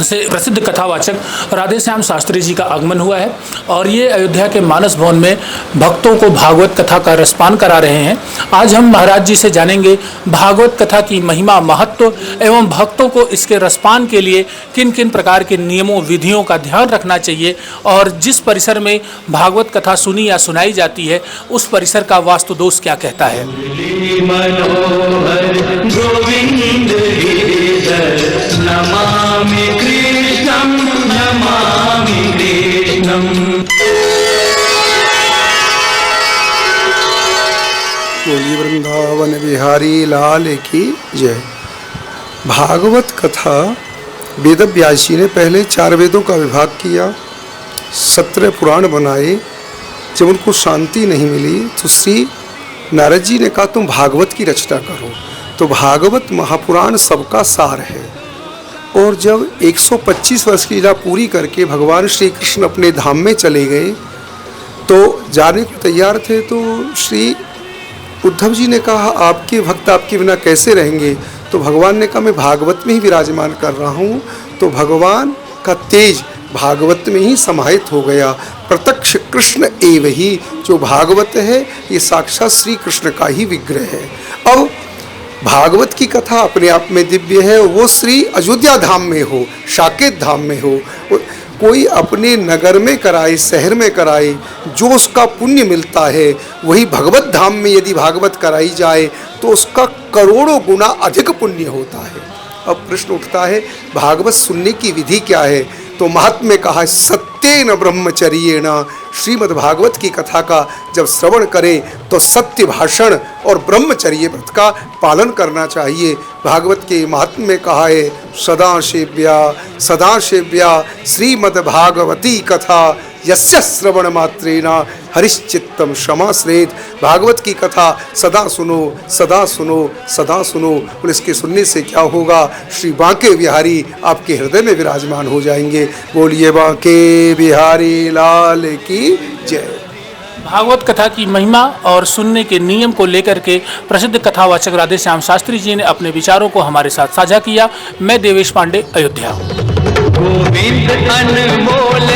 से प्रसिद्ध कथावाचक राधे श्याम शास्त्री जी का आगमन हुआ है और ये अयोध्या के मानस भवन में भक्तों को भागवत कथा का रसपान करा रहे हैं। आज हम महाराज जी से जानेंगे भागवत कथा की महिमा, महत्व एवं भक्तों को इसके रसपान के लिए किन किन प्रकार के नियमों, विधियों का ध्यान रखना चाहिए और जिस परिसर में भागवत कथा सुनी या सुनाई जाती है उस परिसर का वास्तु दोष क्या कहता है। नमामि कृष्णं नमामि कृष्णं। बोलिए वृंदावन बिहारी लाल की जय। भागवत कथा वेद व्यास जी ने पहले 4 वेदों का विभाग किया, 17 पुराण बनाए। जब उनको शांति नहीं मिली तो श्री नारद जी ने कहा तुम भागवत की रचना करो। तो भागवत महापुराण सबका सार है। और जब 125 वर्ष की लीला पूरी करके भगवान श्री कृष्ण अपने धाम में चले गए तो जाने को तैयार थे, तो श्री उद्धव जी ने कहा आपके भक्त आपके बिना कैसे रहेंगे। तो भगवान ने कहा मैं भागवत में ही विराजमान कर रहा हूँ। तो भगवान का तेज भागवत में ही समाहित हो गया। प्रत्यक्ष कृष्ण एव ही, जो भागवत है ये साक्षात श्री कृष्ण का ही विग्रह है। अब भागवत की कथा अपने आप में दिव्य है। वो श्री अयोध्या धाम में हो, साकेत धाम में हो, कोई अपने नगर में कराए, शहर में कराए, जो उसका पुण्य मिलता है वही भगवत धाम में यदि भागवत कराई जाए तो उसका करोड़ों गुना अधिक पुण्य होता है। अब प्रश्न उठता है भागवत सुनने की विधि क्या है। तो महात्म्य कहा सत्येन ब्रह्मचर्येण, श्रीमद् भागवत की कथा का जब श्रवण करें तो सत्य भाषण और ब्रह्मचर्य व्रत का पालन करना चाहिए। भागवत के महात्म्य में कहा है सदा सेव्या श्रीमद् भागवती कथा यस्य श्रवण मात्रेण हरिश्चित्तम क्षमाश्रेत। भागवत की कथा सदा सुनो, सदा सुनो, सदा सुनो। और इसके सुनने से क्या होगा, श्री बांके बिहारी आपके हृदय में विराजमान हो जाएंगे। बोलिए बांके बिहारी लाल की जय। भागवत कथा की महिमा और सुनने के नियम को लेकर के प्रसिद्ध कथावाचक राधे श्याम शास्त्री जी ने अपने विचारों को हमारे साथ साझा किया। मैं देवेश पांडे, अयोध्या। गोविंद अनमोल